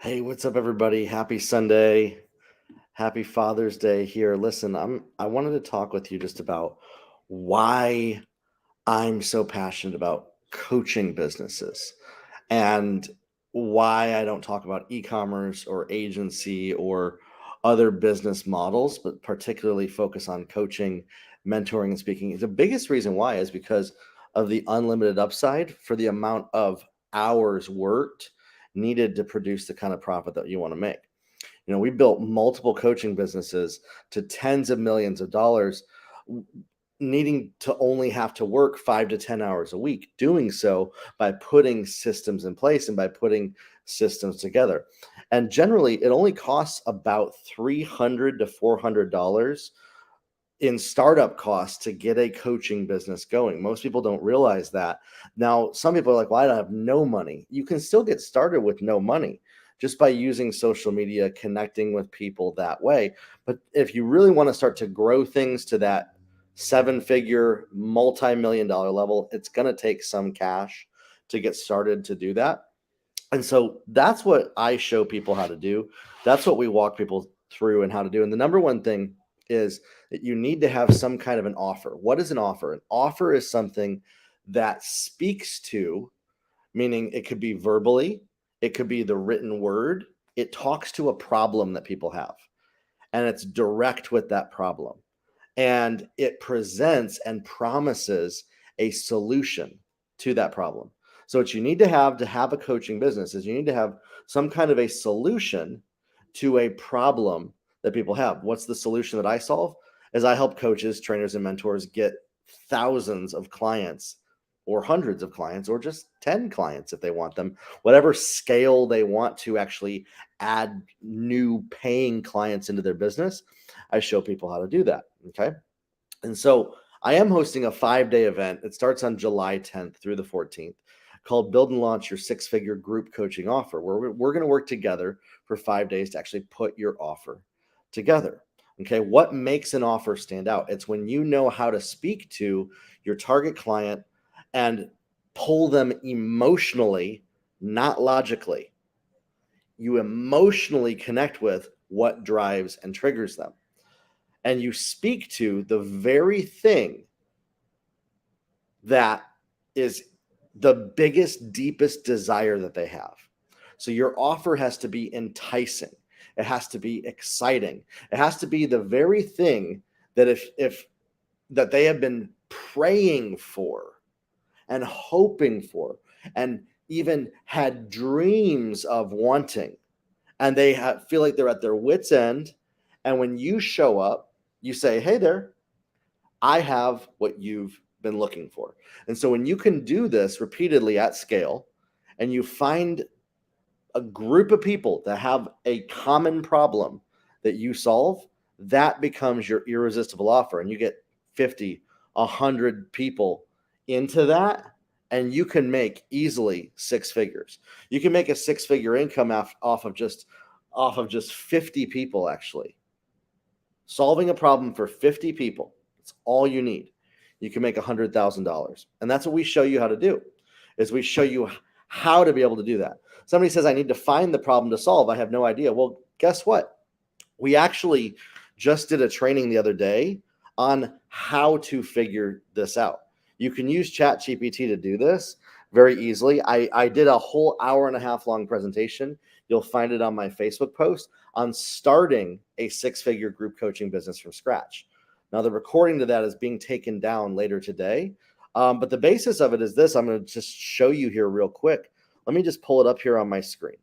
Hey, what's up, everybody? Happy Sunday. Happy Father's Day here. Listen, I wanted to talk with you just about why I'm so passionate about coaching businesses and why I don't talk about e-commerce or agency or other business models, but particularly focus on coaching, mentoring, and speaking. The biggest reason why is because of the unlimited upside for the amount of hours worked needed to produce the kind of profit that you want to make. We built multiple coaching businesses to tens of millions of dollars, needing to only have to work 5 to 10 hours a week, doing so by putting systems in place and by putting systems together. And generally, it only costs about $300 to $400 in startup costs to get a coaching business going. Most people don't realize that. Now, some people are like, well, I don't have no money. You can still get started with no money just by using social media, connecting with people that way. But if you really want to start to grow things to that seven-figure, multi-million dollar level, it's going to take some cash to get started to do that. And so that's what I show people how to do. That's what we walk people through and how to do. And the number one thing is that you need to have some kind of an offer. What is an offer? An offer is something that speaks to, meaning it could be verbally, it could be the written word. It talks to a problem that people have, and it's direct with that problem. And it presents and promises a solution to that problem. So what you need to have a coaching business is you need to have some kind of a solution to a problem that people have. What's the solution that I solve? Is I help coaches, trainers, and mentors get thousands of clients or hundreds of clients or just 10 clients if they want them, whatever scale they want to actually add new paying clients into their business. I show people how to do that. Okay. And so I am hosting a 5-day event. It starts on July 10th through the 14th, called Build and Launch Your Six-Figure Group Coaching Offer, where we're going to work together for 5 days to actually put your offer together. Okay. What makes an offer stand out? It's when you know how to speak to your target client and pull them emotionally, not logically. You emotionally connect with what drives and triggers them. And you speak to the very thing that is the biggest, deepest desire that they have. So your offer has to be enticing. It has to be exciting. It has to be the very thing that if that they have been praying for and hoping for and even had dreams of wanting, and they feel like they're at their wits end. And when you show up, you say, hey there, I have what you've been looking for. And so when you can do this repeatedly at scale and you find a group of people that have a common problem that you solve, that becomes your irresistible offer. And you get 50, 100 people into that, and you can make easily six figures. You can make a six-figure income off of just 50 people, actually. Solving a problem for 50 people. It's all you need. You can make $100,000. And that's what we show you how to do, is we show you how to be able to do that. Somebody says, I need to find the problem to solve. I have no idea. Well, guess what? We actually just did a training the other day on how to figure this out. You can use ChatGPT to do this very easily. I did a whole hour and a half long presentation. You'll find it on my Facebook post on starting a six-figure group coaching business from scratch. Now, the recording to that is being taken down later today. But the basis of it is this. I'm going to just show you here real quick. Let me just pull it up here on my screen.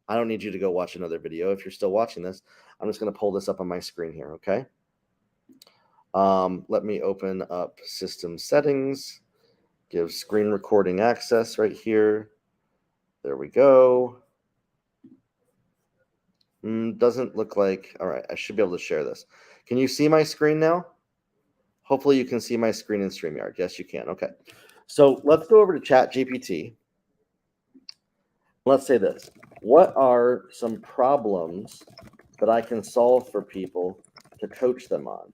I don't need you to go watch another video. If you're still watching this, I'm just going to pull this up on my screen here, okay? Let me open up system settings, give screen recording access right here. There we go. Doesn't look like, all right, I should be able to share this. Can you see my screen now? Hopefully you can see my screen in StreamYard. Yes, you can. Okay. So let's go over to ChatGPT. Let's say this. What are some problems that I can solve for people to coach them on?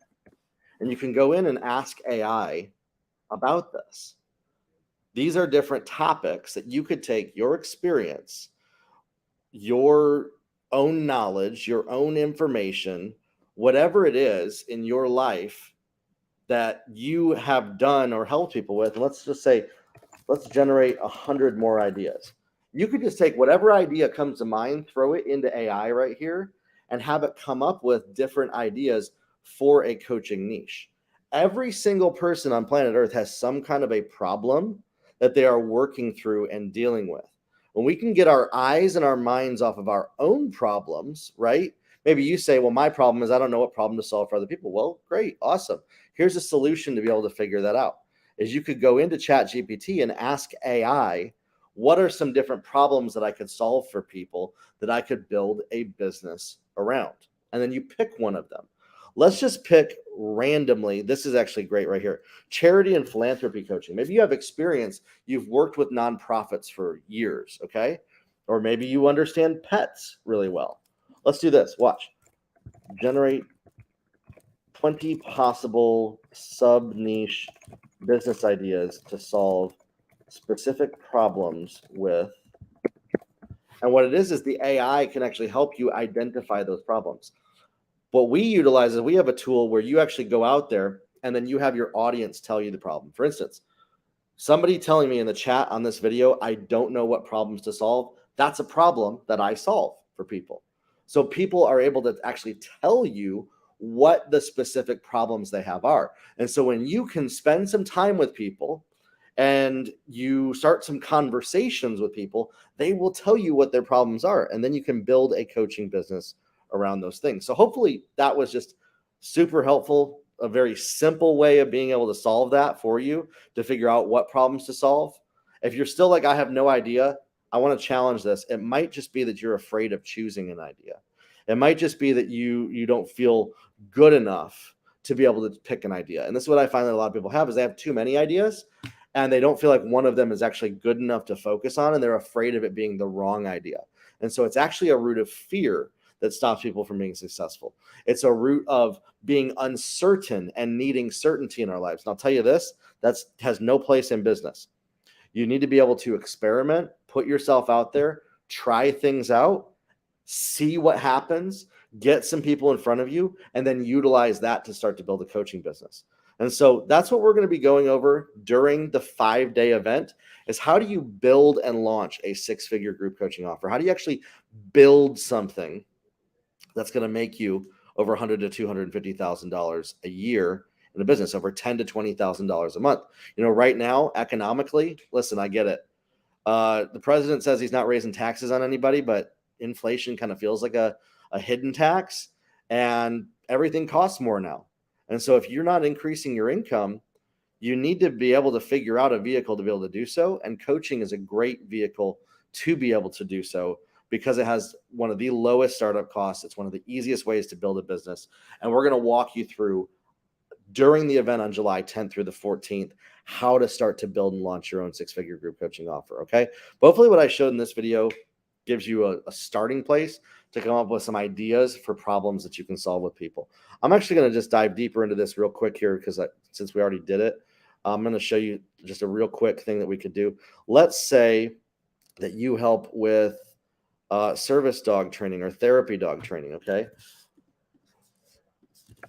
And you can go in and ask AI about this. These are different topics that you could take your experience your own knowledge, your own information, whatever it is in your life that you have done or helped people with. And let's just say, let's generate 100 more ideas. You could just take whatever idea comes to mind, throw it into AI right here, and have it come up with different ideas for a coaching niche. Every single person on planet Earth has some kind of a problem that they are working through and dealing with. When we can get our eyes and our minds off of our own problems, right? Maybe you say, well, my problem is I don't know what problem to solve for other people. Well, great, awesome. Here's a solution to be able to figure that out. Is you could go into Chat GPT and ask AI, what are some different problems that I could solve for people that I could build a business around? And then you pick one of them. Let's just pick randomly. This is actually great right here. Charity and philanthropy coaching. Maybe you have experience. You've worked with nonprofits for years, okay? Or maybe you understand pets really well. Let's do this. Watch. Generate 20 possible sub niche business ideas to solve specific problems with. And what it is the AI can actually help you identify those problems. What we utilize is we have a tool where you actually go out there and then you have your audience tell you the problem. For instance, somebody telling me in the chat on this video, I don't know what problems to solve. That's a problem that I solve for people. So people are able to actually tell you what the specific problems they have are. And so when you can spend some time with people and you start some conversations with people, they will tell you what their problems are. And then you can build a coaching business around those things. So hopefully that was just super helpful, a very simple way of being able to solve that for you, to figure out what problems to solve. If you're still like, I have no idea, I want to challenge this. It might just be that you're afraid of choosing an idea. It might just be that you don't feel good enough to be able to pick an idea. And this is what I find that a lot of people have, is they have too many ideas and they don't feel like one of them is actually good enough to focus on, and they're afraid of it being the wrong idea. And so it's actually a root of fear that stops people from being successful. It's a root of being uncertain and needing certainty in our lives. And I'll tell you this, that has no place in business. You need to be able to experiment, put yourself out there, try things out, see what happens, get some people in front of you, and then utilize that to start to build a coaching business. And so that's what we're going to be going over during the 5-day event, is how do you build and launch a 6-figure group coaching offer? How do you actually build something that's going to make you over $100,000 to $250,000 a year in a business, over $10,000 to $20,000 a month? You know, right now, economically, listen, I get it. The president says he's not raising taxes on anybody, but inflation kind of feels like a hidden tax, and everything costs more now. And so if you're not increasing your income, you need to be able to figure out a vehicle to be able to do so. And coaching is a great vehicle to be able to do so, because it has one of the lowest startup costs. It's one of the easiest ways to build a business. And we're going to walk you through during the event on July 10th through the 14th, how to start to build and launch your own 6-figure group coaching offer. Okay. But hopefully what I showed in this video gives you a starting place to come up with some ideas for problems that you can solve with people. I'm actually going to just dive deeper into this real quick here, because since we already did it, I'm going to show you just a real quick thing that we could do. Let's say that you help with service dog training or therapy dog training. Okay.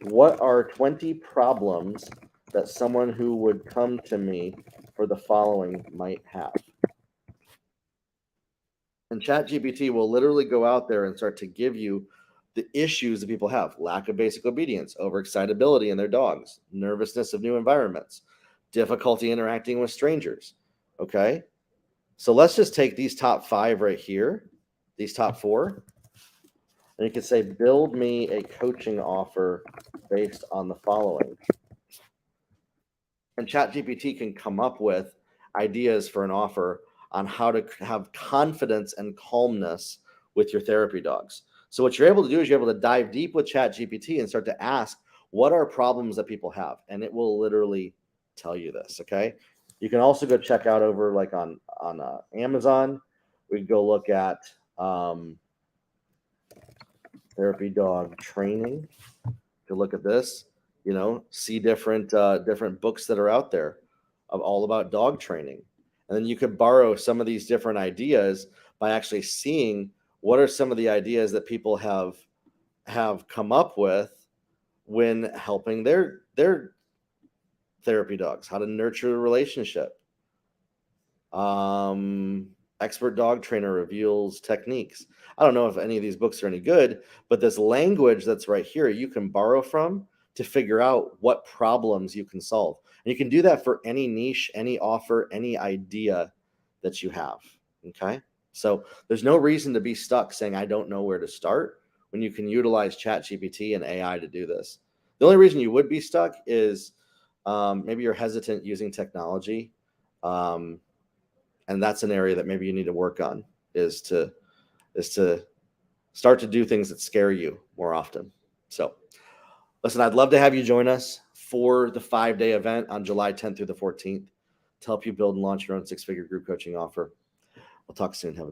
What are 20 problems that someone who would come to me for the following might have? And ChatGPT will literally go out there and start to give you the issues that people have: lack of basic obedience, overexcitability in their dogs, nervousness of new environments, difficulty interacting with strangers. Okay. So let's just take these top 5 right here, these top 4, and you could say, build me a coaching offer based on the following. And ChatGPT can come up with ideas for an offer on how to have confidence and calmness with your therapy dogs. So what you're able to do is you're able to dive deep with ChatGPT and start to ask, what are problems that people have? And it will literally tell you this. Okay. You can also go check out over like on Amazon. We can go look at therapy dog training. To look at this, see different books that are out there of all about dog training. And then you could borrow some of these different ideas by actually seeing what are some of the ideas that people have come up with when helping their therapy dogs, how to nurture a relationship. Expert dog trainer reveals techniques. I don't know if any of these books are any good, but this language that's right here, you can borrow from to figure out what problems you can solve. And you can do that for any niche, any offer, any idea that you have. Okay. So there's no reason to be stuck saying, I don't know where to start, when you can utilize ChatGPT and AI to do this. The only reason you would be stuck is maybe you're hesitant using technology. And that's an area that maybe you need to work on, is to start to do things that scare you more often. So listen, I'd love to have you join us for the 5-day event on July 10th through the 14th to help you build and launch your own 6-figure group coaching offer. We'll talk soon. Have a good